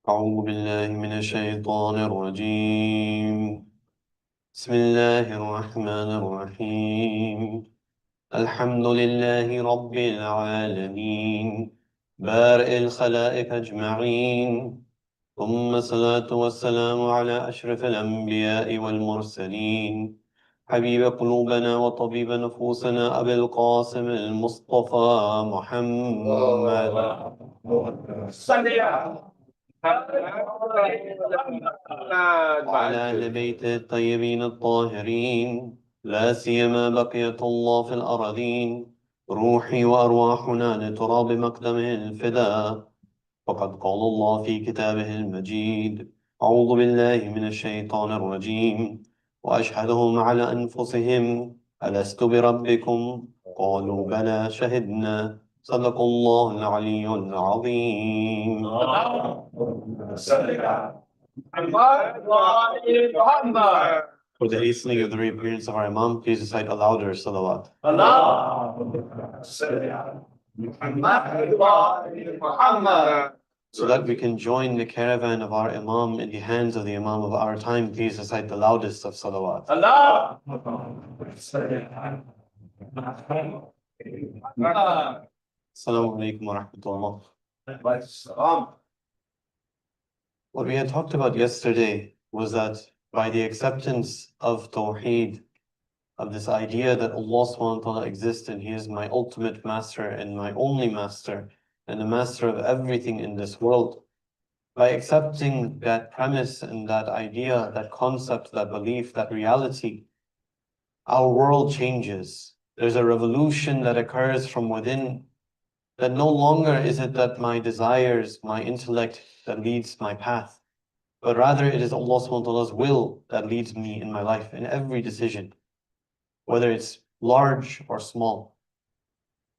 أعوذ بالله من الشيطان الرجيم. بسم الله الرحمن الرحيم. الحمد لله رب العالمين، بارئ الخلائق أجمعين، ثم الصلاة والسلام على أشرف الأنبياء والمرسلين، حبيب قلوبنا وطبيب نفوسنا أبي القاسم المصطفى محمد، وعلى أهل بيته الطيبين الطاهرين، لا سيما بقية الله في الأرضين. روحي وأرواحنا لتراب مقدمه الفداء. فقد قال الله في كتابه المجيد: أعوذ بالله من الشيطان الرجيم. وأشهدهم على أنفسهم: ألست بربكم؟ قالوا بلى شهدنا. صدق الله العلي العظيم. For the hastening of the reappearance of our Imam, please recite a louder salawat. So that we can join the caravan of our Imam in the hands of the Imam of our time, please recite the loudest of salawat. Assalamu alaikum wa rahmatullah. What we had talked about yesterday was that by the acceptance of Tawheed, of this idea that Allah subhanahu wa ta'ala exists and He is my ultimate master and my only master and the master of everything in this world, by accepting that premise and that idea, that concept, that belief, that reality, our world changes. There's a revolution that occurs from within, that no longer is it that my desires, my intellect that leads my path, but rather it is Allah subhanahu wa ta'ala's will that leads me in my life, in every decision, whether it's large or small.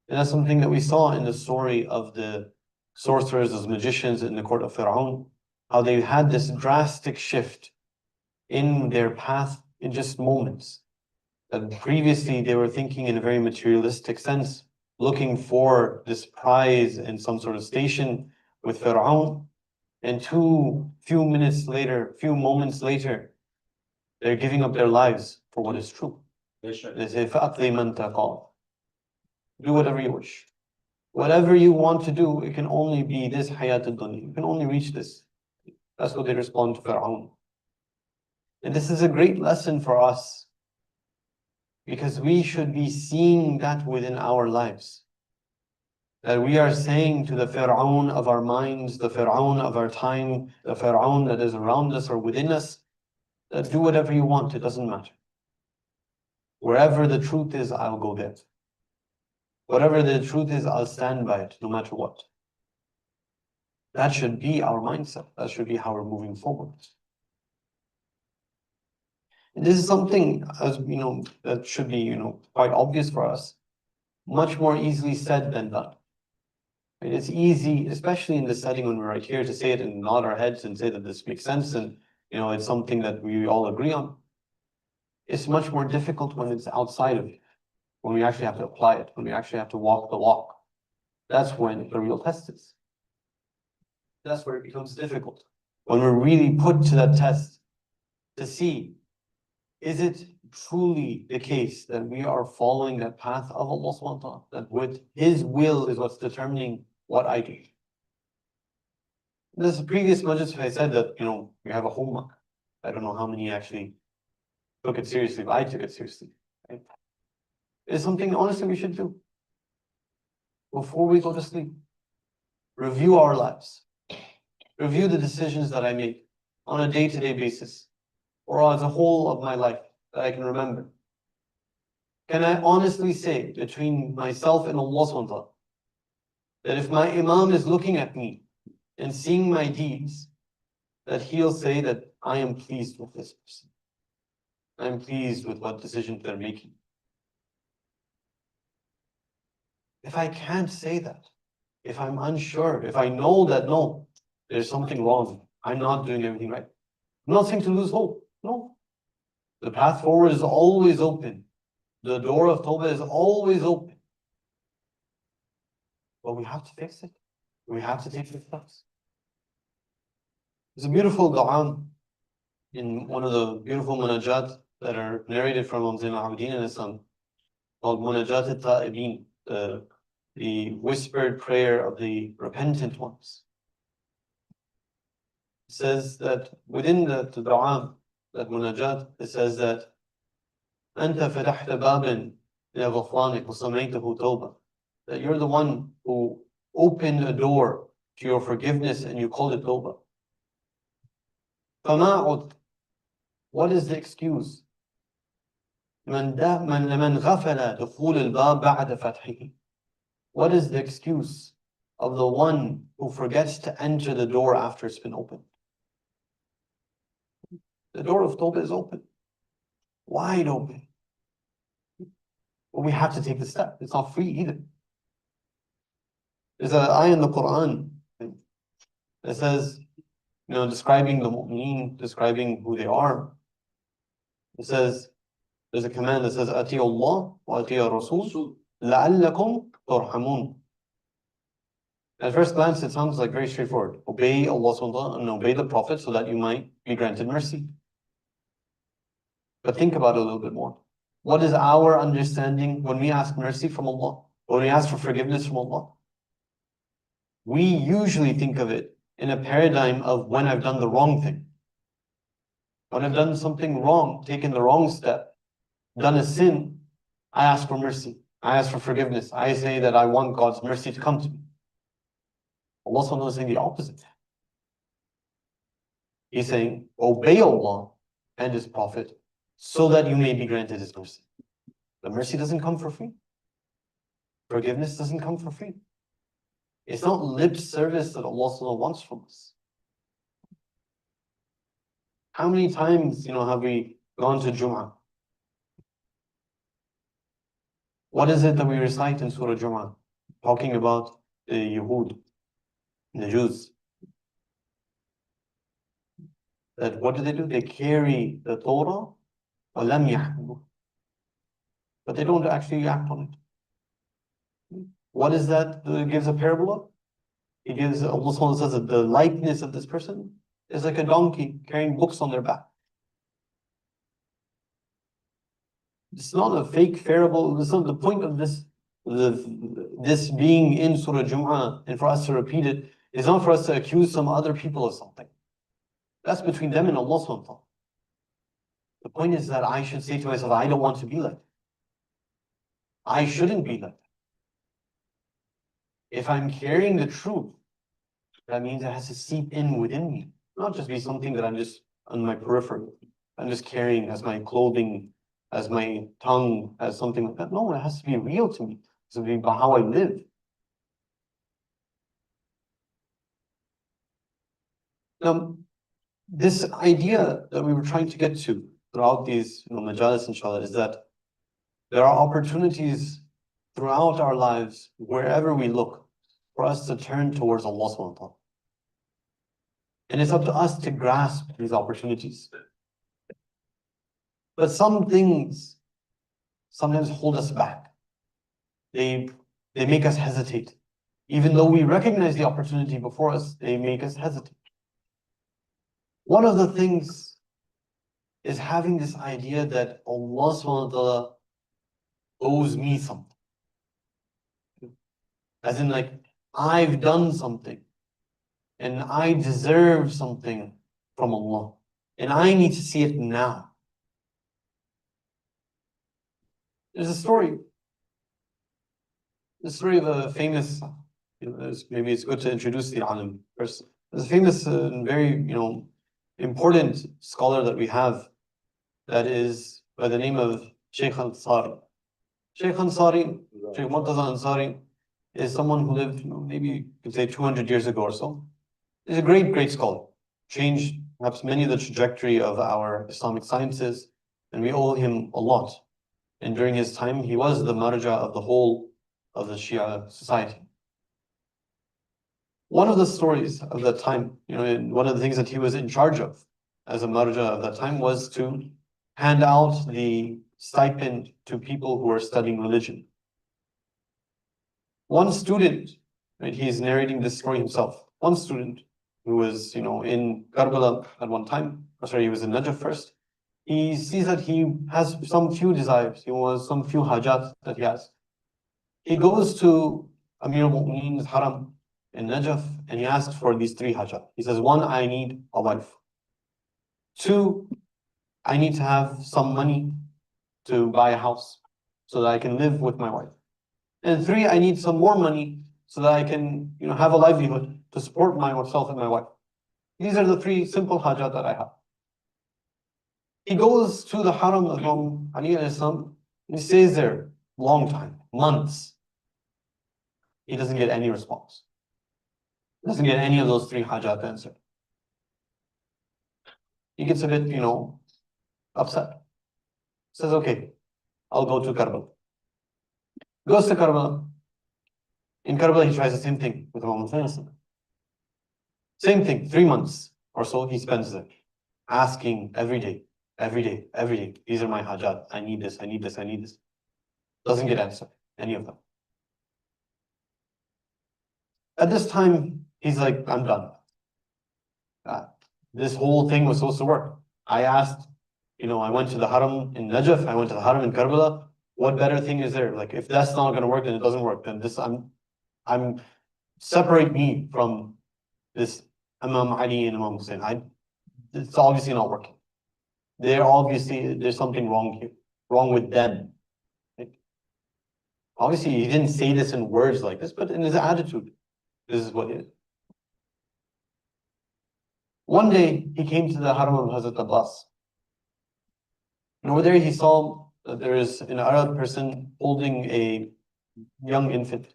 And that's something that we saw in the story of the sorcerers, as magicians in the court of Fir'aun, how they had this drastic shift in their path in just moments. That previously they were thinking in a very materialistic sense, looking for this prize and some sort of station with Fir'aun, and few moments later, they're giving up their lives for what is true. They say, فَأَقْضِ مَنْ تَقَى. Do whatever you wish. Whatever you want to do, it can only be this hayat al-dunya. You can only reach this. That's what they respond to Fir'aun. And this is a great lesson for us, because we should be seeing that within our lives. That we are saying to the Fir'aun of our minds, the Fir'aun of our time, the Fir'aun that is around us or within us, that do whatever you want, it doesn't matter. Wherever the truth is, I'll go there. Whatever the truth is, I'll stand by it, no matter what. That should be our mindset. That should be how we're moving forward. And this is something, as you know, that should be, quite obvious for us. Much more easily said than done. And it's easy, especially in this setting when we're right here, to say it and nod our heads and say that this makes sense and it's something that we all agree on. It's much more difficult when it's outside of it, when we actually have to apply it, when we actually have to walk the walk. That's when the real test is. That's where it becomes difficult. When we're really put to that test to see, is it truly the case that we are following that path of Allah subhanahu wa ta'ala, that with His will is what's determining what I do. This previous majlis, I said that, we have a homework. I don't know how many actually took it seriously, but I took it seriously. Right? It's something, honestly, we should do. Before we go to sleep, review our lives. Review the decisions that I make on a day-to-day basis, or as a whole of my life that I can remember. Can I honestly say, between myself and Allah subhanahu wa ta'ala, that if my Imam is looking at me and seeing my deeds, that he'll say that I am pleased with this person. I am pleased with what decisions they're making. If I can't say that, if I'm unsure, if I know that no, there's something wrong, I'm not doing everything right, I'm not saying to lose hope. No. The path forward is always open. The door of Tawbah is always open. But we have to fix it. We have to take the steps. There's a beautiful dua in one of the beautiful munajat that are narrated from Imam Zain al-Abidin and his son, called Munajat al-Ta'ibin, the whispered prayer of the repentant ones. It says that within the dua, that munajat, it says that أنت فتحت بابا لغفرانك وسميته توبة, that you're the one who opened a door to your forgiveness and you called it tawbah. فما عد, what is the excuse? من غفل دخول الباب بعد فتحه, what is the excuse of the one who forgets to enter the door after it's been opened? The door of tawbah is open, wide open. But we have to take the step. It's not free either. There's an ayah in the Quran that says, describing the mu'mineen, describing who they are. It says, there's a command that says, أَتِيُوا اللَّهَ وَأَتِيُوا الرَّسُولَ لَعَلَّكُمْ تُرْحَمُونَ. At first glance, it sounds like very straightforward. Obey Allah subhanahu wa ta'ala and obey the Prophet so that you might be granted mercy. But think about it a little bit more. What is our understanding when we ask mercy from Allah? When we ask for forgiveness from Allah? We usually think of it in a paradigm of when I've done the wrong thing. When I've done something wrong, taken the wrong step, done a sin, I ask for mercy. I ask for forgiveness. I say that I want God's mercy to come to me. Allah subhanahu wa ta'ala is saying the opposite. He's saying, obey Allah and His Prophet so that you may be granted His mercy. The mercy doesn't come for free. Forgiveness doesn't come for free. It's not lip service that Allah subhanahu wa ta'ala wants from us. How many times, have we gone to Jum'ah? What is it that we recite in Surah Jum'ah? Talking about the Yahud, the Jews. That what do? They carry the Torah, وَلَمْ يَحْمِلُوا, but they don't actually act on it. What is that it gives a parable of? It gives, Allah says that the likeness of this person is like a donkey carrying books on their back. It's not a fake parable. It's not the point of this being in Surah Jum'ah and for us to repeat it is not for us to accuse some other people of something. That's between them and Allah subhanahu wa ta'ala. The point is that I should say to myself, I don't want to be like that. I shouldn't be like that. If I'm carrying the truth, that means it has to seep in within me. Not just be something that I'm just on my periphery. I'm just carrying as my clothing, as my tongue, as something like that. No, it has to be real to me. It has to be about how I live. Now, this idea that we were trying to get to throughout these majalis, inshallah, is that there are opportunities throughout our lives, wherever we look, for us to turn towards Allah subhanahu wa ta'ala. And it's up to us to grasp these opportunities. But some things sometimes hold us back. They make us hesitate. Even though we recognize the opportunity before us, they make us hesitate. One of the things is having this idea that Allah subhanahu wa ta'ala owes me something. As in, like, I've done something and I deserve something from Allah and I need to see it now. There's a story. The story of a famous, maybe it's good to introduce the alim first. There's a famous and very, important scholar that we have that is by the name of Sheikh Ansari. Sheikh Ansari, Sheikh Murtaza Ansari, is someone who lived, maybe you could say 200 years ago or so. He's a great, great scholar. Changed perhaps many of the trajectory of our Islamic sciences, and we owe him a lot. And during his time, he was the marja of the whole of the Shia society. One of the stories of that time, one of the things that he was in charge of as a marja of that time was to hand out the stipend to people who are studying religion. One student, he's narrating this story himself. One student who was, in Karbala at one time, or sorry, he was in Najaf first. He sees that he has some few desires. He wants some few hajat that he has. He goes to Amir al-Mu'mineen's haram in Najaf and he asks for these three hajat. He says, one, I need a wife. Two, I need to have some money to buy a house so that I can live with my wife. And three, I need some more money so that I can, have a livelihood to support myself and my wife. These are the three simple hajat that I have. He goes to the haram of Imam Ali alayhi salam, and he stays there long time, months. He doesn't get any response. Doesn't get any of those three hajat answered. He gets a bit, upset. Says, okay, I'll go to Karbala. Goes to Karbala. In Karbala, he tries the same thing with Imam Hussein. Same thing, 3 months or so he spends there, asking every day. These are my hajat. I need this. Doesn't get answered, any of them. At this time, he's like, I'm done. This whole thing was supposed to work. I asked, I went to the haram in Najaf, I went to the haram in Karbala. What better thing is there? Like, if that's not going to work, then it doesn't work. Then I'm separate me from this Imam Ali and Imam Hussein. It's obviously not working. There's something wrong here, wrong with them. Right? Obviously, he didn't say this in words like this, but in his attitude, this is what it is. One day, he came to the haram of Hazrat Abbas. And over there, he saw that there is an Arab person holding a young infant.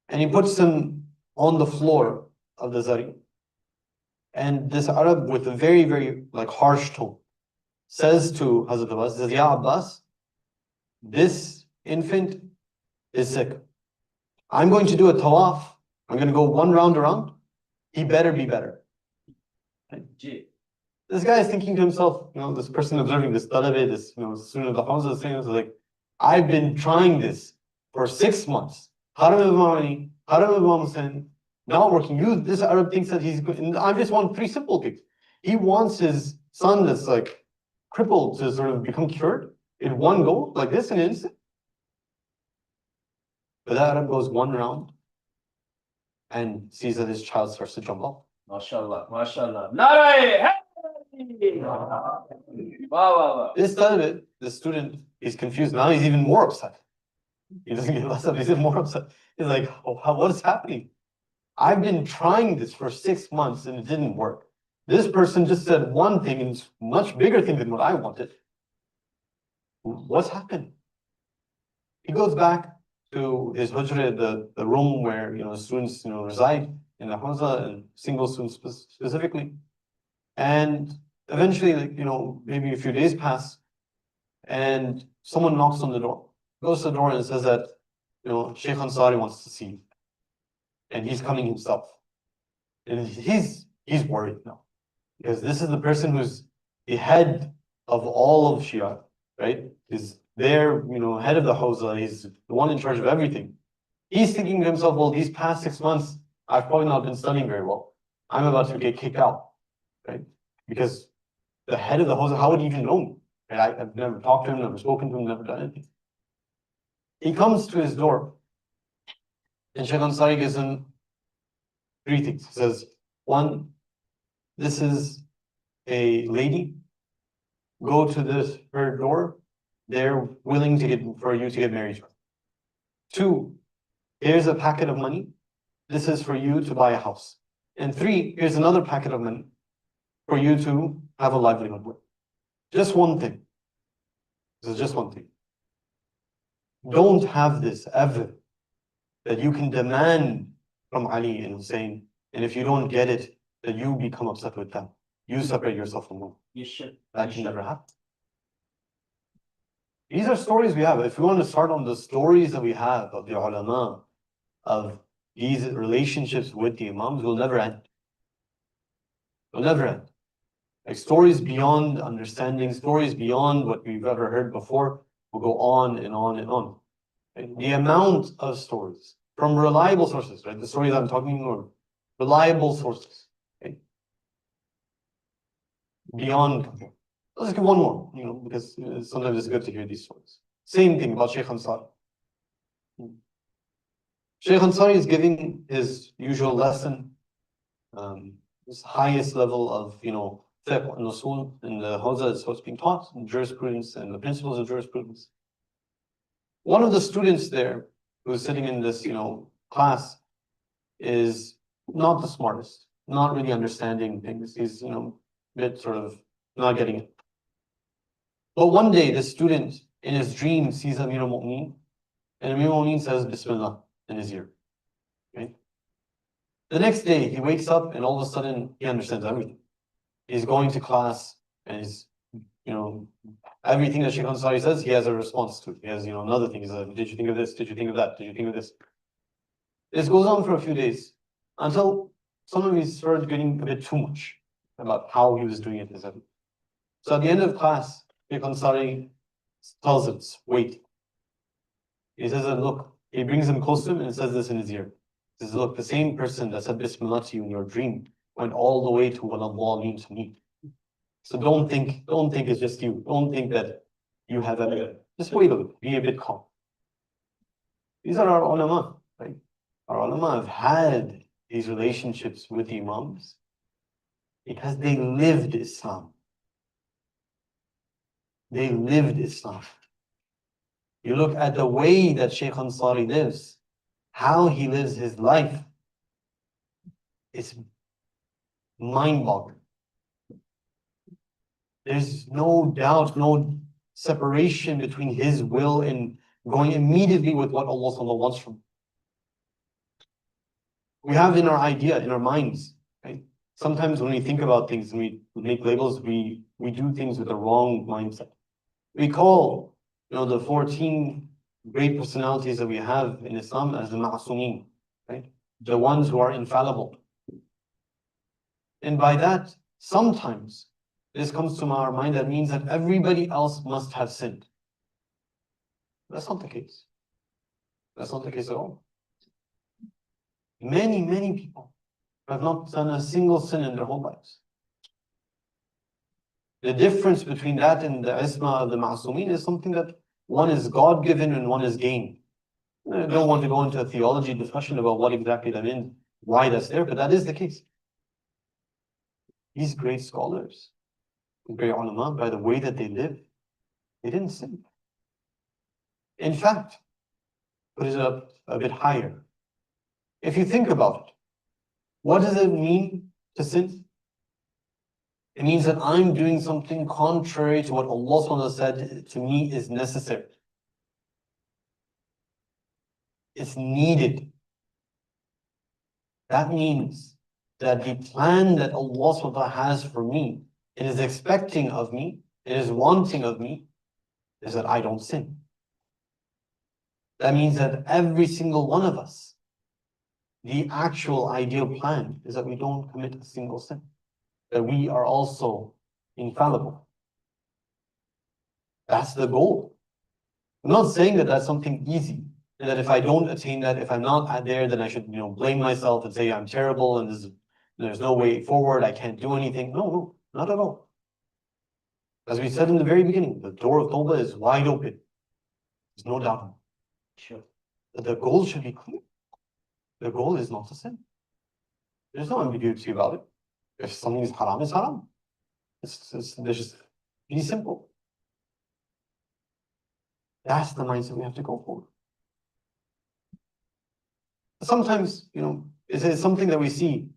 And he puts him on the floor of the zari. And this Arab, with a very, very harsh tone, says to Hazrat Abbas, says, Ya Abbas, this infant is sick. I'm going to do a tawaf. I'm going to go one round around. He better be better. This guy is thinking to himself, this person observing this talabi, this student of the Hawza is saying, like, I've been trying this for 6 months. Haram of Imam Ali, Haram of Imam Hussein, not working. This Arab thinks that he's good. I just want 3 simple things. He wants his son that's crippled to sort of become cured in one go, like this in an instant. But that Arab goes one round and sees that his child starts to jump off. MashaAllah, MashaAllah. Narai! Wow. This talibid, the student, is confused. Now he's even more upset. He doesn't get less upset, he's even more upset. He's like, what is happening? I've been trying this for 6 months and it didn't work. This person just said one thing and it's a much bigger thing than what I wanted. What's happened? He goes back to his hujra, the room where students reside in the Hawza, and single students specifically. And eventually, maybe a few days pass, and someone knocks on the door. Goes to the door and says that Sheikh Ansari wants to see you. And he's coming himself. And he's worried now. Because this is the person who's the head of all of Shia, right? He's their, head of the Hawza, he's the one in charge of everything. He's thinking to himself, well, these past 6 months, I've probably not been studying very well. I'm about to get kicked out, right? Because the head of the Hawza, how would he even know me? Right? I've never talked to him, never spoken to him, never done anything. He comes to his door, and Sheikh Ansari gives him 3 things. He says, 1, this is a lady. Go to her door. They're willing for you to get married to her. 2, here's a packet of money. This is for you to buy a house. And 3, here's another packet of money for you to have a livelihood with. Just one thing. This is just one thing. Don't have this ever, that you can demand from Ali and Hussein, and if you don't get it, that you become upset with them. You separate yourself from them. You should. That can never happen. These are stories we have. If we want to start on the stories that we have of the ulama, of these relationships with the imams, will never end. Will never end. Like stories beyond understanding, stories beyond what we've ever heard before, will go on and on and on. Right? The amount of stories from reliable sources, right? The stories I'm talking about, reliable sources. Okay? Beyond, let's give one more, because sometimes it's good to hear these stories. Same thing about Sheikh Ansari. Sheikh Ansari is giving his usual lesson, his highest level of, fiqh and usul in the Hawza is what's being taught, in jurisprudence and the principles of jurisprudence. One of the students there who's sitting in this, class is not the smartest, not really understanding things. He's, a bit sort of not getting it. But one day, the student in his dream sees Amir al-Mu'mineen, and Amir al-Mu'mineen says Bismillah in his ear. Okay? The next day, he wakes up and all of a sudden he understands everything. He's going to class and he's, everything that Sheikh Ansari says, he has a response to. He has, another thing. He's like, did you think of this? Did you think of that? Did you think of this? This goes on for a few days until some of these started getting a bit too much about how he was doing it. So at the end of class, Sheikh Ansari tells him, wait. He says, look, he brings him close to him and says this in his ear. He says, look, the same person that said Bismillah to you in your dream went all the way to what Allah means to me. So don't think it's just you. Don't think that you have that. Just wait a little, be a bit calm. These are our ulama, right? Our ulama have had these relationships with the imams because they lived Islam. They lived Islam. You look at the way that Sheikh Ansari lives, how he lives his life, it's mind-boggling. There's no doubt, no separation between his will and going immediately with what Allah wants from him. We have in our idea, in our minds, right? Sometimes when we think about things and we make labels, we do things with the wrong mindset. We call, the 14 great personalities that we have in Islam as the ma'asumeen, right? The ones who are infallible. And by that, sometimes this comes to our mind that means that everybody else must have sinned. That's not the case. That's not the case at all. Many, many people have not done a single sin in their whole lives. The difference between that and the isma of the ma'asumeen is something that one is God-given and one is gained. I don't want to go into a theology discussion about what exactly that means, why that's there, but that is the case. These great scholars, great ulama, by the way that they live, they didn't sin. In fact, put it up a bit higher. If you think about it, what does it mean to sin? It means that I'm doing something contrary to what Allah SWT said to me is necessary. It's needed. That means that the plan that Allah SWT has for me, it is expecting of me, it is wanting of me, is that I don't sin. That means that every single one of us, the actual ideal plan is that we don't commit a single sin, that we are also infallible. That's the goal. I'm not saying that that's something easy, and that if I don't attain that, if I'm not there, then I should, blame myself and say I'm terrible and there's no way forward, I can't do anything. No, not at all. As we said in the very beginning, the door of Tawbah is wide open. There's no doubt. Sure. But the goal should be clear. The goal is not to sin. There's no ambiguity about it. If something is haram, it's haram. It's just be simple. That's the mindset we have to go for. Sometimes, it's something that we see.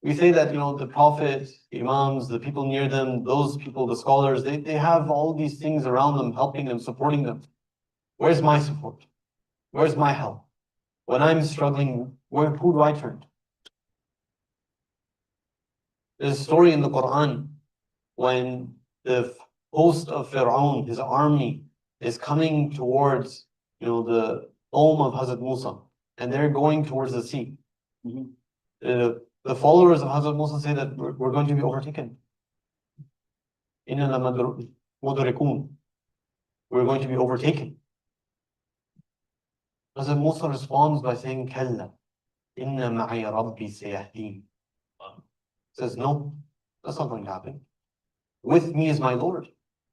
We say that, the Prophet, the Imams, the people near them, those people, the scholars, they have all these things around them, helping them, supporting them. Where's my support? Where's my help? When I'm struggling, who do I turn to? There's a story in the Quran when the host of Fir'aun, his army, is coming towards, the home of Hazrat Musa, and they're going towards the sea. The followers of Hazrat Musa say that we're going to be overtaken. Inna lamudrikun. We're going to be overtaken. Hazrat Musa responds by saying, Kalla. Inna ma'i rabbi sayahdeen. Says, no, that's not going to happen. With me is my Lord.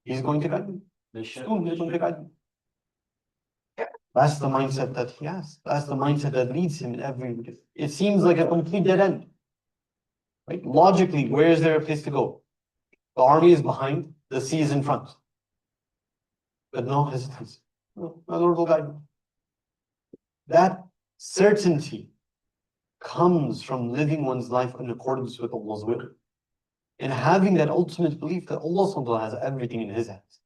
He's going to guide me. Soon he's going to guide me. That's the mindset that he has. That's the mindset that leads him in every. It seems like a complete dead end. Right? Logically, where is there a place to go? The army is behind, the sea is in front. But no hesitancy. No, my Lord will guide me. That certainty comes from living one's life in accordance with Allah's will. And having that ultimate belief that Allah subhanahu wa ta'ala has everything in His hands.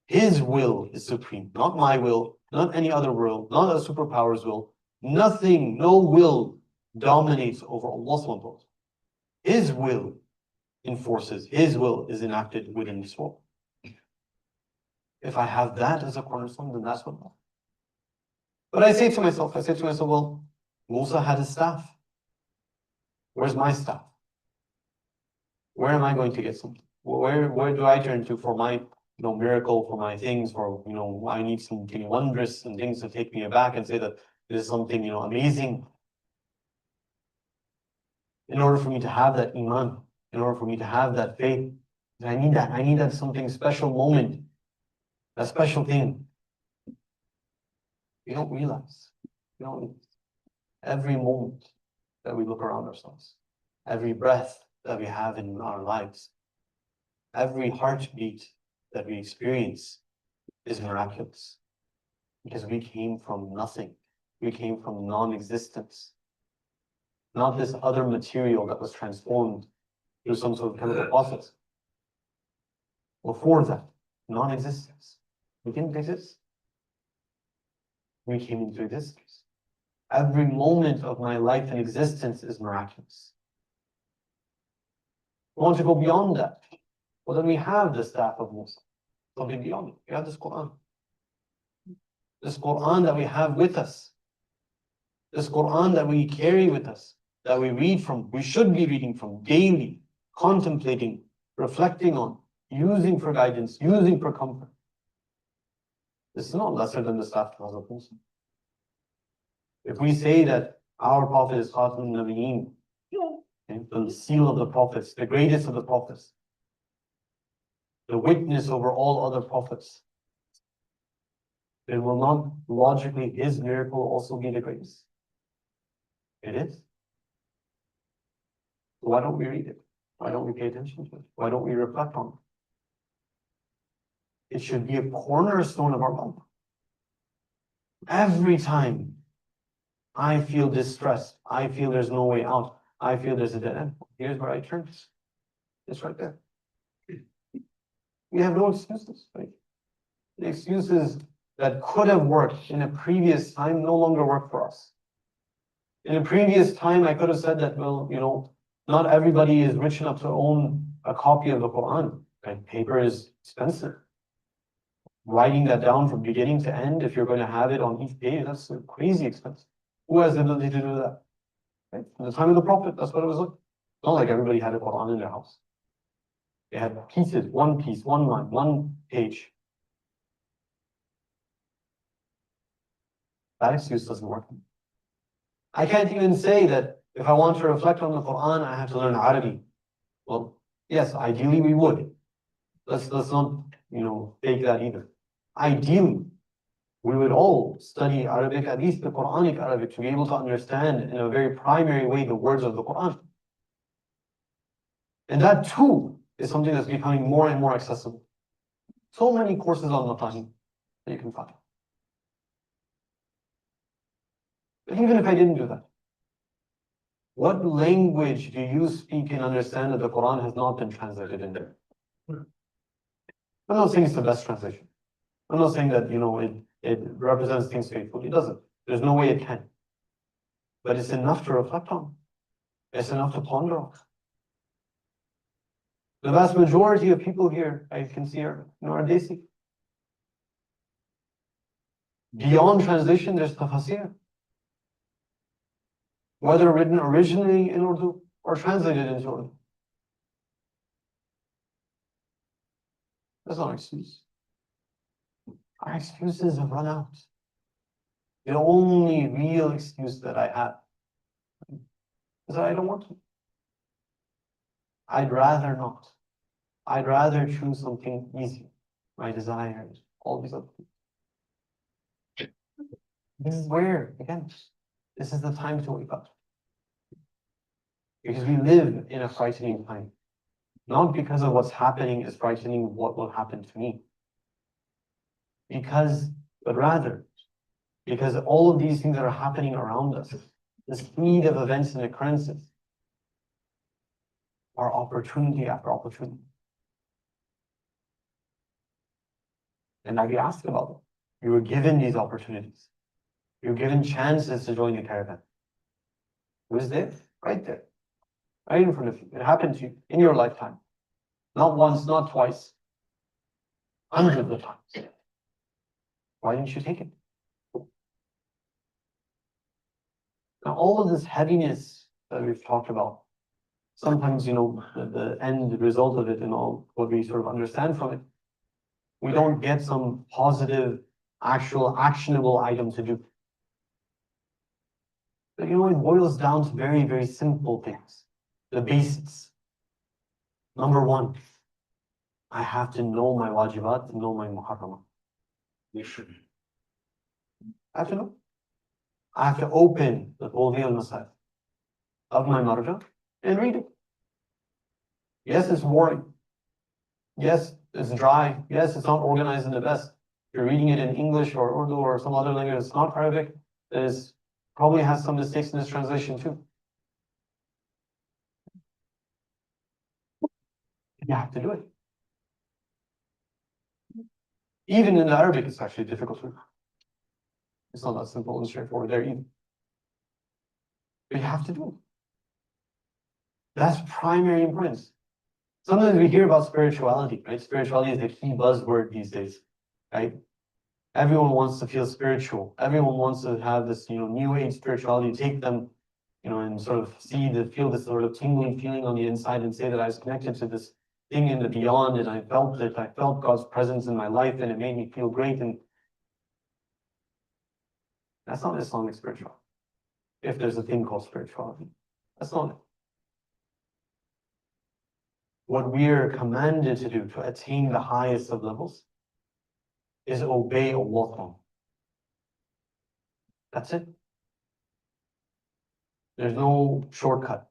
His will is supreme, not my will, not any other will, not a superpower's will. Nothing, no will dominates over Allah subhanahu wa ta'ala. His will enforces, His will is enacted within this world. If I have that as a cornerstone, then that's what. But I say to myself, well, Musa had a staff. Where's my staff? Where am I going to get something? Where do I turn to for my miracle, for my things, for I need something wondrous and things to take me aback and say that this is something amazing. In order for me to have that iman, in order for me to have that faith, I need that. I need that something special moment, that special thing. We don't realize. Every moment that we look around ourselves, every breath that we have in our lives, every heartbeat that we experience is miraculous. Because we came from nothing. We came from non-existence. Not this other material that was transformed through some sort of chemical process. Before that, non-existence. We didn't exist. We came into existence. Every moment of my life and existence is miraculous. We want to go beyond that. Well, then we have the staff of Musa. Something beyond it. We have this Quran. This Quran that we have with us. This Quran that we carry with us. That we read from. We should be reading from daily. Contemplating. Reflecting on. Using for guidance. Using for comfort. This is not lesser than the staff of Hazrat Musa. If we say that our Prophet is Khatam Nabiyeen, the seal of the prophets, the greatest of the prophets, the witness over all other prophets, then will not logically his miracle also be the greatest? It is. So why don't we read it? Why don't we pay attention to it? Why don't we reflect on it? It should be a cornerstone of our life. Every time I feel distressed, I feel there's no way out, I feel there's a dead end, here's where I turn. It's right there. We have no excuses, right? The excuses that could have worked in a previous time no longer work for us. In a previous time, I could have said that, well, not everybody is rich enough to own a copy of the Quran. And paper is expensive. Writing that down from beginning to end, if you're going to have it on each page, that's crazy expensive. Who has the ability to do that? Right? In the time of the Prophet, that's what it was like. Not like everybody had a Quran in their house. They had pieces, one piece, one line, one page. That excuse doesn't work. I can't even say that if I want to reflect on the Quran, I have to learn Arabic. Well, yes, ideally we would. Let's not, take that either. Ideally, we would all study Arabic, at least the Quranic Arabic, to be able to understand in a very primary way the words of the Quran. And that too is something that's becoming more and more accessible. So many courses on Mafahim that you can find. But even if I didn't do that, what language do you speak and understand that the Quran has not been translated in there? I'm not saying it's the best translation. I'm not saying that, it represents things faithfully. It doesn't. There's no way it can. But it's enough to reflect on. It's enough to ponder on. The vast majority of people here, I can see, are Desi. Beyond translation, there's tafsir. Whether written originally in Urdu or translated into Urdu. That's not an excuse. Our excuses have run out. The only real excuse that I have I said, I don't want to. I'd rather not. I'd rather choose something easy. My desires, all these other things. This is where, again, this is the time to wake up. Because we live in a frightening time. Not because of what's happening is frightening what will happen to me. But rather, because all of these things that are happening around us, the speed of events and occurrences, are opportunity after opportunity. And now we ask about them. You were given these opportunities. You were given chances to join the caravan. It was there, right there, right in front of you. It happened to you in your lifetime. Not once, not twice, hundreds of times. Why didn't you take it? Now, all of this heaviness that we've talked about, sometimes, the end result of it and all what we sort of understand from it, we don't get some positive, actual, actionable item to do. But it boils down to very, very simple things. The basics. Number one, I have to know my wajibat, to know my muharramat. I have to know. I have to open the Tawdi al-Masal of my marja and read it. Yes, it's boring. Yes, it's dry. Yes, it's not organized in the best. If you're reading it in English or Urdu or some other language that's not Arabic, it probably has some mistakes in this translation too. You have to do it. Even in the Arabic, it's actually difficult to. It's not that simple and straightforward there either. But you have to do it. That's primary importance. Sometimes we hear about spirituality, right? Spirituality is the key buzzword these days, right? Everyone wants to feel spiritual. Everyone wants to have this, new age spirituality, take them, and sort of feel this sort of tingling feeling on the inside and say that I was connected to this thing in the beyond and I felt it. I felt God's presence in my life and it made me feel great. And that's not Islamic spirituality. If there's a thing called spirituality, that's not it. What we are commanded to do to attain the highest of levels is obey Allah. That's it. There's no shortcut.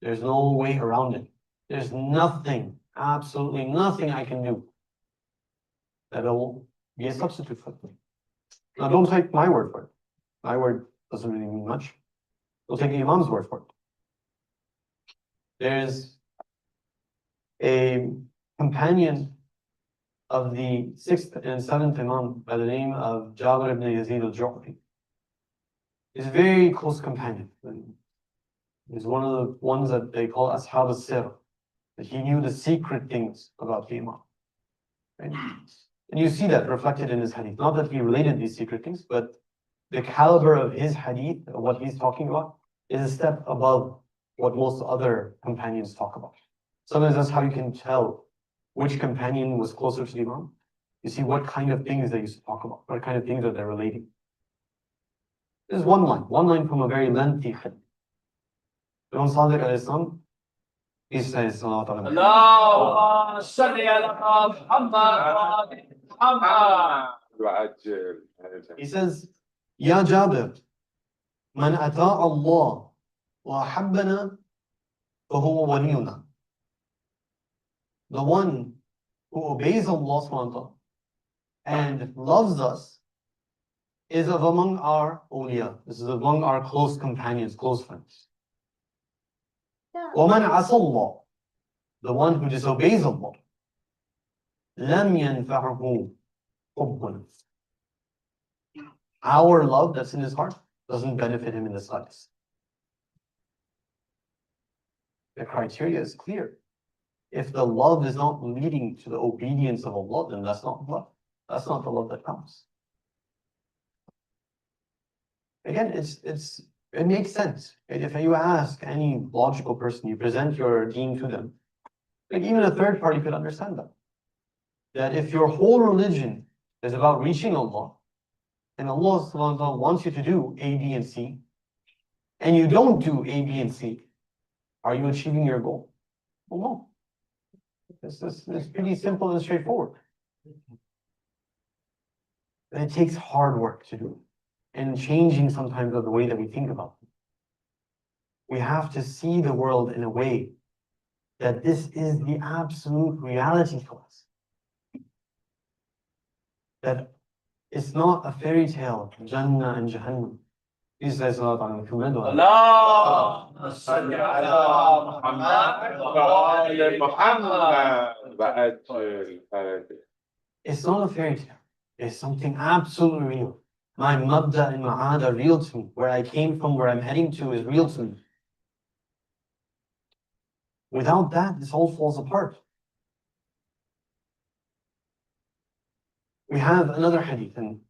There's no way around it. There's nothing, absolutely nothing I can do that will be a substitute for it. Now, don't take my word for it. My word doesn't really mean much. Don't take the Imam's word for it. There's a companion of the 6th and 7th Imam by the name of Jabir ibn Yazid al-Ju'fi. He's a very close companion. He's one of the ones that they call Ashab al-Sir. That he knew the secret things about the Imam. Right? And you see that reflected in his hadith. Not that he related these secret things, but the caliber of his hadith, what he's talking about, is a step above what most other companions talk about. Sometimes that's how you can tell which companion was closer to the Imam. You see what kind of things they used to talk about, what kind of things are they relating. This is one line from a very lengthy hadith. Imam Sadiq alayhi salam, he says, اللهم صل على محمد. He says, Ya Jabir, man ata Allah wa habbana fahuwa waliyuna. The one who obeys Allah subhanahu wa ta'ala and loves us is of among our awliya. This is among our close companions, close friends. وَمَنْ عَصَى اللَّهِ, the one who disobeys Allah, لَمْ يَنْفَعْهُ حُبٌّ. Our love that's in his heart doesn't benefit him in the slightest. The criteria is clear. If the love is not leading to the obedience of Allah, then that's not love. That's not the love that counts. Again, it makes sense. If you ask any logical person, you present your deen to them, like even a third party could understand that. That if your whole religion is about reaching Allah, and Allah subhanahu wa ta'ala wants you to do A, B, and C, and you don't do A, B, and C, Are you achieving your goal? Well, no. It's pretty simple and straightforward. And it takes hard work to do it, and changing sometimes of the way that we think about it. We have to see the world in a way that this is the absolute reality for us. That it's not a fairy tale, Jannah and Jahannam. Please say salat ala Muhammad wa ala اللهم صل على محمد وآل محمد. وأجل فرجه. It's not a fairy tale. It's something absolutely real. My mabda and ma'ad are real to me. Where I came from, where I'm heading to is real to me. Without that, this all falls apart. We have another hadith, and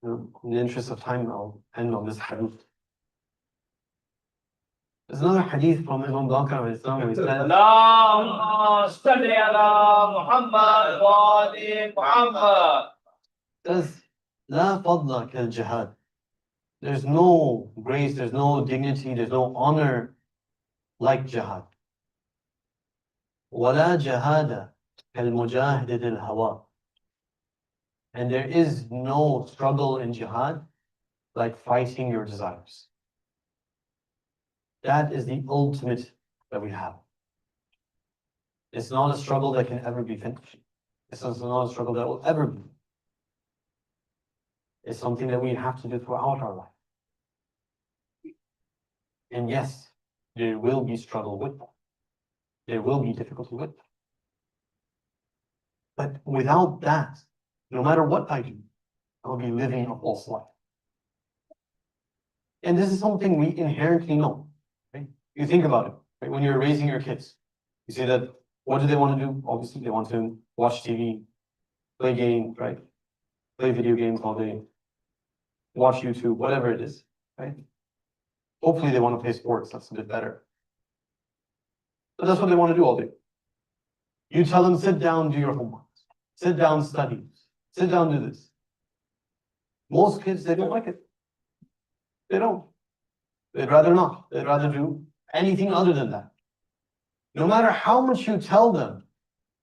in the interest of time, I'll end on this hadith. There's another hadith from Imambargah, and he says, اللهم صل على محمد وآل محمد. says, لا فضل كالجهاد. There's no grace, there's no dignity, there's no honor like jihad. ولا جهاد كالمجاهد الهوى. And there is no struggle in jihad like fighting your desires. That is the ultimate that we have. It's not a struggle that can ever be finished. It's not a struggle that will ever be. It's something that we have to do throughout our life. And yes, there will be struggle with that. There will be difficulty with that. But without that, no matter what I do, I'll be living a false life. And this is something we inherently know. Right? You think about it, right? When you're raising your kids, you say that, what do they want to do? Obviously, they want to watch TV, play games, right? Play video games all day, watch YouTube, whatever it is, right? Hopefully they want to play sports, that's a bit better. But that's what they want to do all day. You tell them, sit down, do your homework. Sit down, study. Sit down, do this. Most kids, they don't like it. They don't. They'd rather not. They'd rather do anything other than that. No matter how much you tell them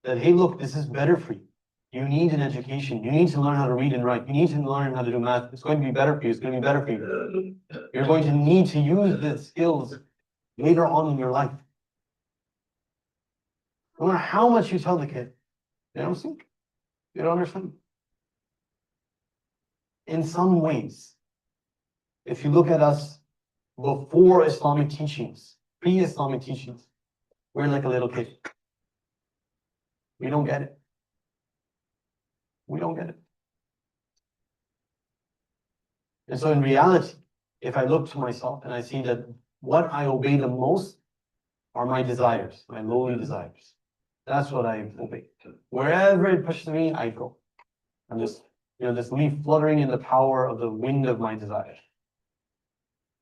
that, hey, look, this is better for you. You need an education. You need to learn how to read and write. You need to learn how to do math. It's going to be better for you. It's going to be better for you. You're going to need to use the skills later on in your life. No matter how much you tell the kid, they don't see. They don't understand. In some ways, if you look at us before Islamic teachings, pre-Islamic teachings, we're like a little kid. We don't get it. We don't get it. And so in reality, if I look to myself and I see that what I obey the most are my desires, my lowly desires. That's what I obey. Wherever it pushes me, I go. I'm just, this leaf fluttering in the power of the wind of my desire.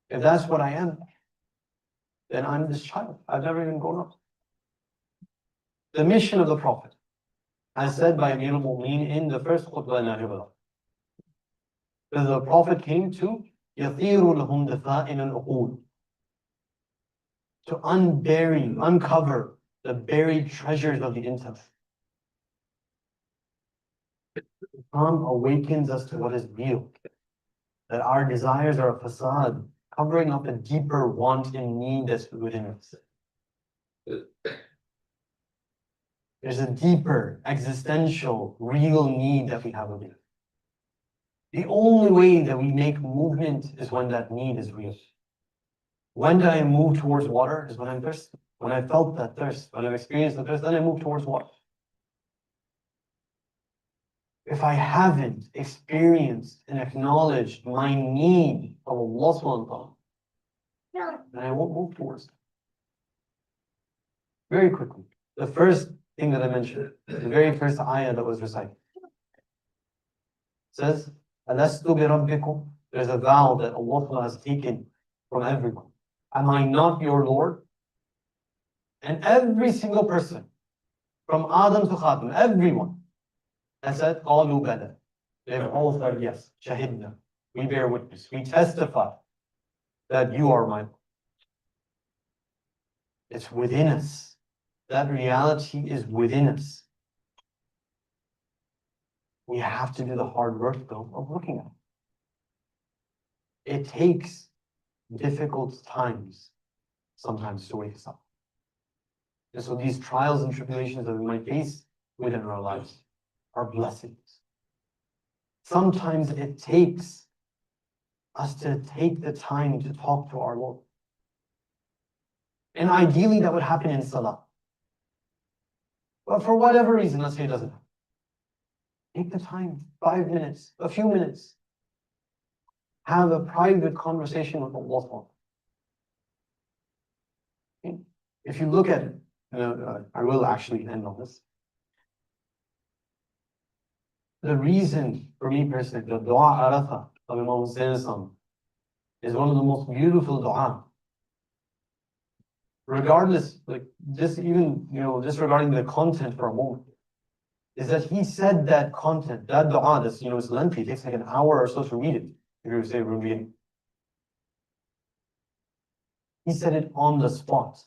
If that's what I am, then I'm this child. I've never even grown up. The mission of the Prophet, as said by Amir al-Mu'mineen in the first khutbah Nahibullah, that the Prophet came to يَثِيرُ لَهُمْ دَفَائِنَ الْعُقُولِ, to unbury, uncover the buried treasures of the intellect. Islam awakens us to what is real, that our desires are a facade, covering up a deeper want and need that's within us. There's a deeper, existential, real need that we have within us. The only way that we make movement is when that need is real. When do I move towards water? Is when I'm thirsty. When I felt that thirst, when I've experienced the thirst, then I move towards water. If I haven't experienced and acknowledged my need of Allah subhanahu wa ta'ala, then I won't move towards it. Very quickly, the first thing that I mentioned, the very first ayah that was recited, says, Alastu bi rabbikum. There's a vow that Allah has taken from everyone. Am I not your Lord? And every single person, from Adam to Khatam, everyone, has said, Qalu bala. They've all said yes, shahidna. We bear witness. We testify that you are my Lord. It's within us. That reality is within us. We have to do the hard work, though, of looking at it. It takes difficult times sometimes to wake us up. And so these trials and tribulations that we might face within our lives are blessings. Sometimes it takes us to take the time to talk to our Lord. And ideally that would happen in Salah. But for whatever reason, let's say it doesn't happen. Take the time, 5 minutes, a few minutes. Have a private conversation with Allah. If you look at it, I will actually end on this. The reason for me personally, the dua Arafa of Imam Zainabiya is one of the most beautiful dua. Regardless, like this even, disregarding the content for a moment, is that he said that content, that dua, that's, it's lengthy, it takes like an hour or so to read it, if you say we're reading. He said it on the spot.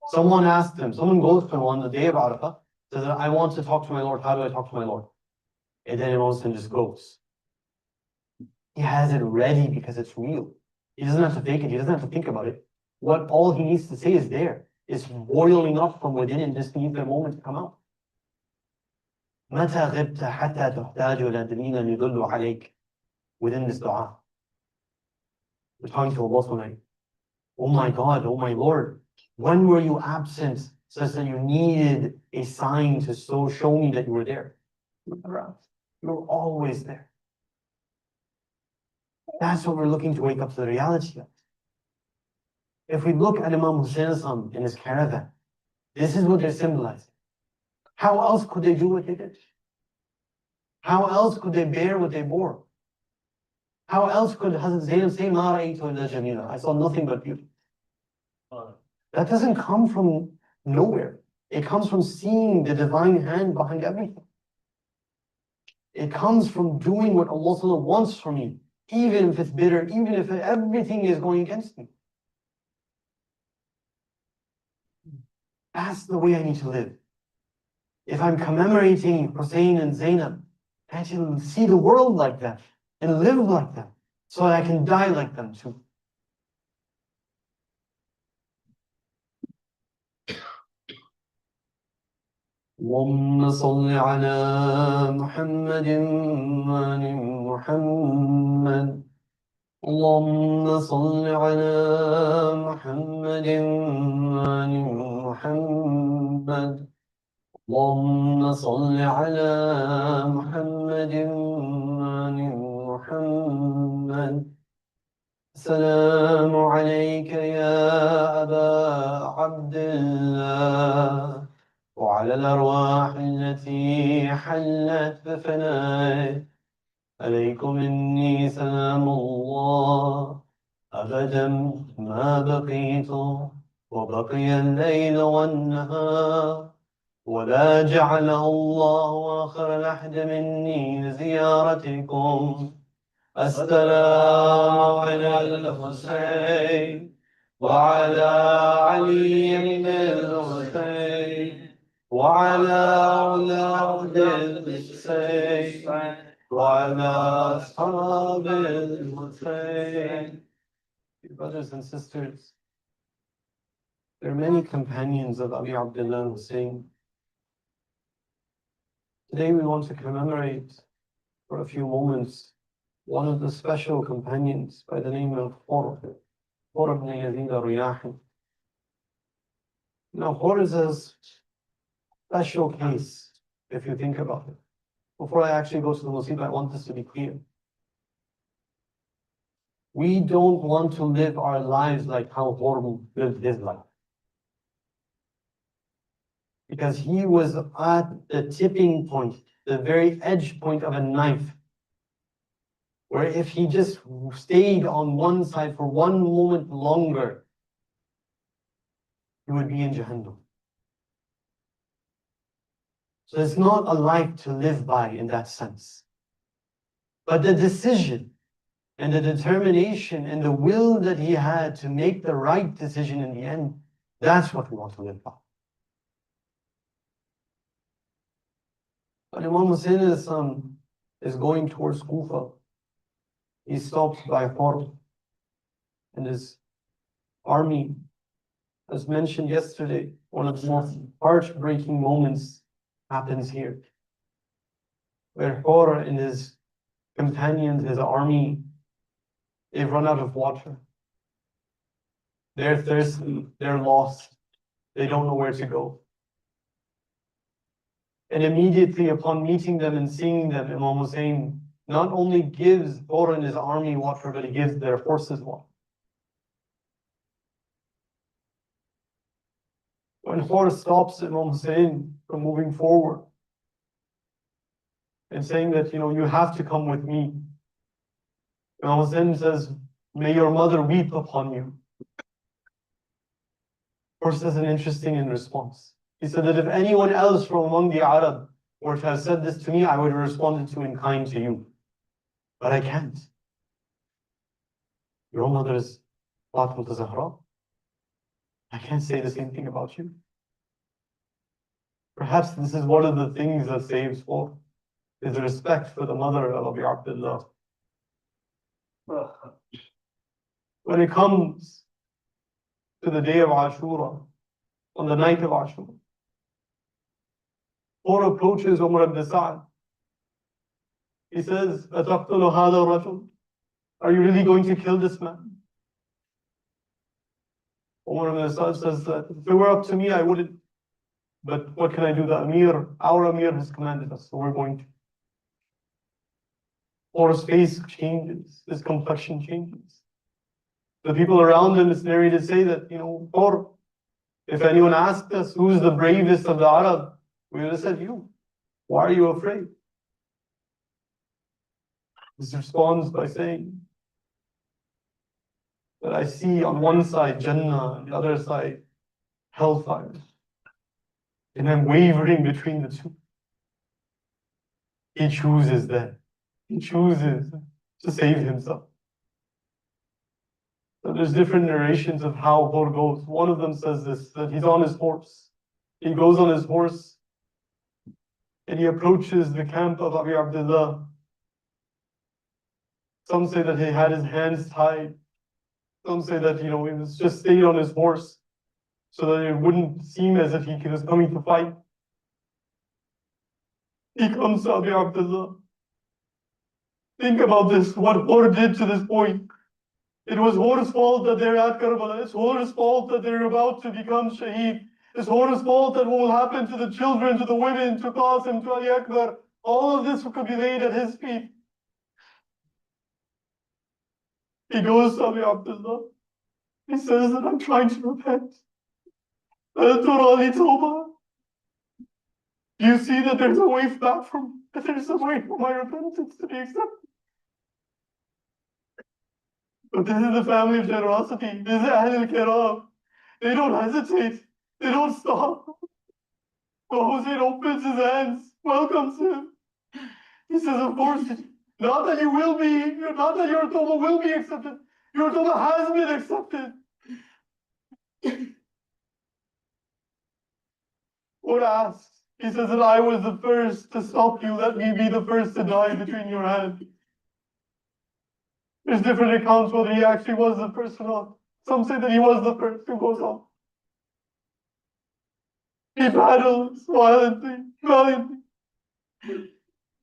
Someone asked him, someone goes to him on the day of Arafah, says, I want to talk to my Lord, how do I talk to my Lord? And then Imam just goes. He has it ready because it's real. He doesn't have to fake it, he doesn't have to think about it. What all he needs to say is there. It's boiling up from within and just needs the moment to come out. متى غبت حتى تحتاج إلى دليل يدل عليك. Within this dua, we're talking to Allah tonight. Oh my God, oh my Lord, when were you absent such that you needed a sign to show me that you were there? You were always there. That's what we're looking to wake up to the reality of. If we look at Imam Hussein in his caravan, this is what they're symbolizing. How else could they do what they did? How else could they bear what they bore? How else could Hazrat Zainab say, "Ma ra'aytu illa jamila"? I saw nothing but beauty. That doesn't come from nowhere. It comes from seeing the divine hand behind everything. It comes from doing what Allah wants from me, even if it's bitter, even if everything is going against me. That's the way I need to live. If I'm commemorating Hussein and Zainab, I should see the world like that and live like that so that I can die like them too. اللهم صل على محمد وآل محمد. اللهم صل على محمد وآل محمد. اللهم صل على محمد وآل محمد. السلام عليك يا أبا عبد الله وعلى الأرواح التي حلت بفنائك. عليكم مني سلام الله أبدا ما بقيت وبقي الليل والنهار ولا جعله الله آخر لحد مني لزيارتكم. السلام على الحسين وعلى علي بن الحسين وعلى أولاد الحسين وعلى أصحاب الحسين. Brothers and sisters, there are many companions of Abi Abdullah Hussein. Today we want to commemorate for a few moments one of the special companions by the name of Khor ibn Yazid al-Riyahi. Now Khor is a special case if you think about it. Before I actually go to the musibah, I want this to be clear. We don't want to live our lives like how Khor lived his life. Because he was at the tipping point, the very edge point of a knife, where if he just stayed on one side for one moment longer, he would be in Jahannam. So it's not a life to live by in that sense. But the decision and the determination and the will that he had to make the right decision in the end That's what we want to live by. But Imam Hussein's son is going towards Kufa. He's stopped by Hor and his army. As mentioned yesterday, one of the most heartbreaking moments happens here, where Hor and his companions, his army, they've run out of water. They're thirsty, they're lost, they don't know where to go. And immediately upon meeting them and seeing them, Imam Hussein not only gives Hor and his army water, but he gives their horses water. When Hor stops Imam Hussein from moving forward and saying that, you have to come with me, Imam Hussein says, may your mother weep upon you. Hor says an interesting in response. He said that if anyone else from among the Arab were to have said this to me, I would have responded to in kind to you. But I can't. Your mother is Fatima Zahra. I can't say the same thing about you. Perhaps this is one of the things that saves Hor, is respect for the mother of Abi Abdullah. When it comes to the day of Ashura, on the night of Ashura, Hor approaches Umar ibn Sa'd. He says, أَتَقْتُلُ هَذَا الرَّجُلُ? Are you really going to kill this man? Umar ibn Sa'd says that if it were up to me, I wouldn't. But what can I do? Our Amir has commanded us, so we're going to. Hor's face changes, his complexion changes. The people around him, it's narrated, say that, Hor, if anyone asked us who's the bravest of the Arab, we would have said you. Why are you afraid? He responds by saying that I see on one side Jannah, on the other side hellfire. And I'm wavering between the two. He chooses then. He chooses to save himself. So there's different narrations of how Hor goes. One of them says this, that he's on his horse. He goes on his horse and he approaches the camp of Abi Abdullah. Some say that he had his hands tied. Some say that, he was just stayed on his horse so that it wouldn't seem as if he was coming to fight. He comes to Abi Abdullah. Think about this, what Hor did to this point. It was Hor's fault that they're at Karbala. It's Hor's fault that they're about to become Shaheed. It's Hor's fault that what will happen to the children, to the women, to Qasim, to Ali Akbar. All of this could be laid at his feet. He goes to Abi Abdullah. He says that I'm trying to repent. Do you see that there's a way back from, that there's a way for my repentance to be accepted? But this is the family of generosity. This is Ahl al-Kiram. They don't hesitate. They don't stop. So Hussein opens his hands, welcomes him. He says, of course, not that you will be, not that your Tawbah will be accepted. Your Tawbah has been accepted. What asks? He says that I was the first to stop you. Let me be the first to die between your hands. There's different accounts whether he actually was the first or not. Some say that he was the first who goes on. He battles violently,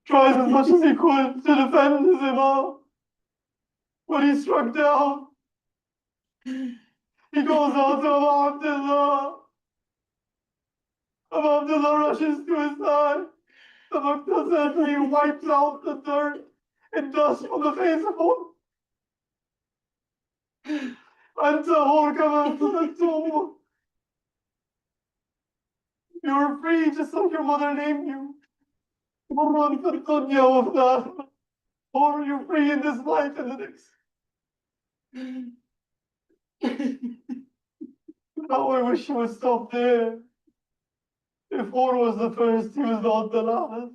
tries as much as he could to defend his Imam. But he's struck down. He goes on to Abu Abdullah. Abu Abdullah rushes to his side. The Muqtasid, he wipes out the dirt and dust from the face of Hor. أنت Hor كما تموت. You're free just like your mother named you. Hor في الدنيا وفي الآخرة. Hor, you're free in this life and the next. Now I wish he would stop there. If Hor was the first, he was not the last.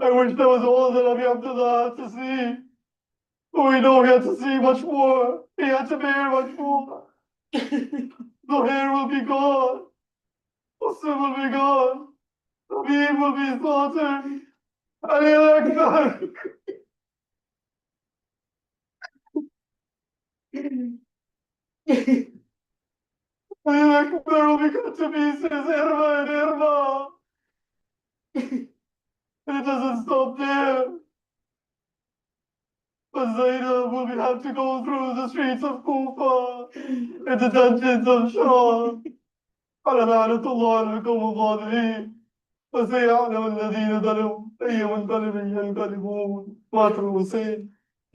I wish that was all that Abi Abdullah had to see. But we know he had to see much more. He had to bear much more. The hair will be gone. Muslim will be gone. Habib will be slaughtered. Ali Akbar. Ali Akbar will be cut to pieces. Irma and Irma. And it doesn't stop there. But Zainab will have to go through the streets of Kufa and the dungeons of Sham. على لعنة الله على القوم الظالمين وسيعلم الذين ظلموا أي منقلب ينقلبون مات الحسين